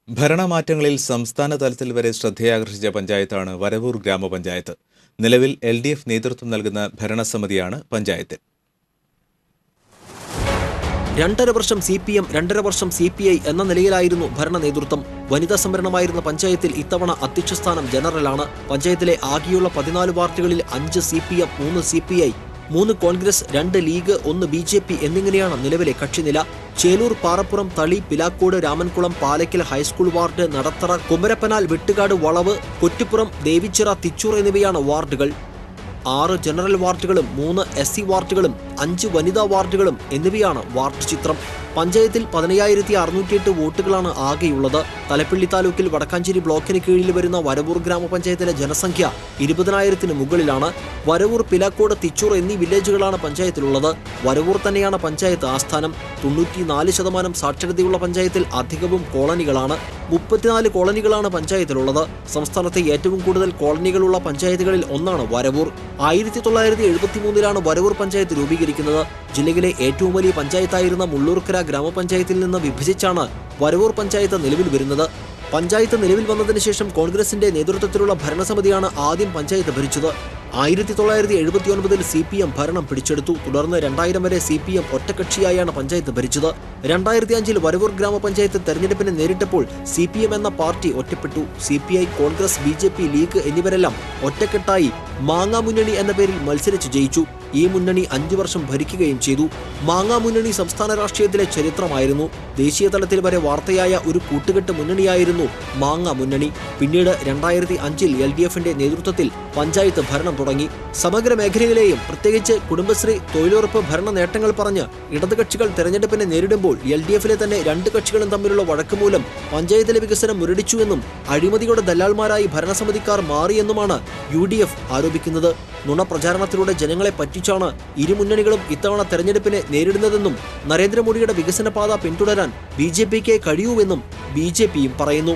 ഭരണമാറ്റങ്ങളിൽ സംസ്ഥാന തലത്തിൽ വരെ ശ്രദ്ധയാകർഷിച്ച പഞ്ചായത്താണ് വരവൂർ ഗ്രാമപഞ്ചായത്ത്. നിലവിൽ LDF നേതൃത്വം നൽകുന്ന ഭരണസമിതിയാണ് പഞ്ചായത്തിൽ. 2.5 വർഷം CPM, 2.5 വർഷം CPI എന്ന നിലയിലായിരുന്നു ഭരണ നേതൃത്വം. വനിതാ സംവരണമായിരുന്ന പഞ്ചായത്തിൽ ഇത്തവണ അധ്യക്ഷസ്ഥാനം ജനറലാണ്. പഞ്ചായത്തിലെ ആകെയുള്ള 14 വാർഡുകളിൽ 5 CPM, 3 CPI, 3 Congress, 2 league, 1 BJP എന്നിങ്ങനെയാണ് നിലവിലെ കക്ഷിനില. ചേലൂർ, പാറപ്പുറം, തളി, പിലാക്കോട്, രാമൻകുളം, പാലക്കൽ ഹൈസ്കൂൾ വാർഡ്, നടത്തറ, കുമരപ്പനാൽ, വെട്ടുകാട്, വളവ്, കൊറ്റിപ്പുറം, ദേവിച്ചിറ, തിച്ചൂർ എന്നിവയാണ് വാർഡുകൾ. 6 ജനറൽ വാർഡുകളും 3 SC വാർഡുകളും 5 വനിതാ വാർഡുകളും എന്നിവയാണ് വാർഡ് ചിത്രം. പഞ്ചായത്തിൽ 15,608 വോട്ടുകളാണ് ആകെയുള്ളത്. തലപ്പള്ളി താലൂക്കിൽ വടക്കാഞ്ചേരി ബ്ലോക്കിന് കീഴിൽ വരുന്ന വരവൂർ ഗ്രാമപഞ്ചായത്തിലെ ജനസംഖ്യ 20,000-ന് മുകളിലാണ്. വരവൂർ, പിലാക്കോട്, തിച്ചൂർ എന്നീ വില്ലേജുകളാണ് പഞ്ചായത്തിലുള്ളത്. വരവൂർ തന്നെയാണ് പഞ്ചായത്ത് ആസ്ഥാനം. 94% സാക്ഷരതയുള്ള പഞ്ചായത്തിൽ അധികവും കോളനികളാണ്. 34 കോളനികളാണ് പഞ്ചായത്തിലുള്ളത്. സംസ്ഥാനത്തെ ഏറ്റവും കൂടുതൽ കോളനികളുള്ള പഞ്ചായത്തുകളിൽ ഒന്നാണ് വരവൂർ. 1973-ലാണ് വരവൂർ പഞ്ചായത്ത് രൂപീകരിക്കുന്നത്. ജില്ലയിലെ ഏറ്റവും വലിയ പഞ്ചായത്തായിരുന്ന മുള്ളൂർക്കര ഗ്രാമപഞ്ചായത്തിൽ നിന്ന് വിഭജിച്ചാണ് വരവൂർ പഞ്ചായത്ത് നിലവിൽ വരുന്നത്. പഞ്ചായത്ത് നിലവിൽ വന്നതിന് ശേഷം കോൺഗ്രസിന്റെ നേതൃത്വത്തിലുള്ള ഭരണസമിതിയാണ് ആദ്യം പഞ്ചായത്ത് ഭരിച്ചത്. 1979-ൽ CPM ഭരണം പിടിച്ചെടുത്തു. തുടർന്ന് 2000 വരെ CPM ഒറ്റക്കക്ഷിയായാണ് പഞ്ചായത്ത് ഭരിച്ചത്. 2005-ൽ വരവൂർ ഗ്രാമപഞ്ചായത്ത് തെരഞ്ഞെടുപ്പിനെ നേരിട്ടപ്പോൾ CPM എന്ന പാർട്ടി ഒറ്റപ്പെട്ടു. CPI, കോൺഗ്രസ്, BJP, ലീഗ് എന്നിവരെല്ലാം ഒറ്റക്കെട്ടായി മാങ്ങാ മുന്നണി എന്ന പേരിൽ മത്സരിച്ച് ജയിച്ചു. ഈ മുന്നണി 5 വർഷം ഭരിക്കുകയും ചെയ്തു. മാങ്ങാ മുന്നണി സംസ്ഥാന രാഷ്ട്രീയത്തിലെ ചരിത്രമായിരുന്നു. ദേശീയ തലത്തിൽ വരെ വാർത്തയായ ഒരു കൂട്ടുകെട്ട് മുന്നണിയായിരുന്നു മാങ്ങാ മുന്നണി. പിന്നീട് 2005-ൽ LDFന്റെ നേതൃത്വത്തിൽ പഞ്ചായത്ത് ഭരണം തുടങ്ങി. സമഗ്ര മേഖലയിലെയും പ്രത്യേകിച്ച് കുടുംബശ്രീ, തൊഴിലുറപ്പ് ഭരണ നേട്ടങ്ങൾ പറഞ്ഞ് ഇടതുകക്ഷികൾ തെരഞ്ഞെടുപ്പിനെ നേരിടുമ്പോൾ LDFലെ തന്നെ 2 കക്ഷികളും തമ്മിലുള്ള വഴക്ക് മൂലം പഞ്ചായത്തിലെ വികസനം മുരടിച്ചുവെന്നും അഴിമതിയുടെ ദല്ലാൽമാരായി ഭരണസമിതിക്കാർ മാറിയെന്നുമാണ് UDF ആരോപിക്കുന്നത്. നുണപ്രചാരണത്തിലൂടെ ജനങ്ങളെ പറ്റിച്ചാണ് ഇരു മുന്നണികളും ഇത്തവണ തെരഞ്ഞെടുപ്പിനെ നേരിടുന്നതെന്നും നരേന്ദ്രമോദിയുടെ വികസനപാത പിന്തുടരാൻ BJPക്ക് കഴിയൂവെന്നും BJPയും പറയുന്നു.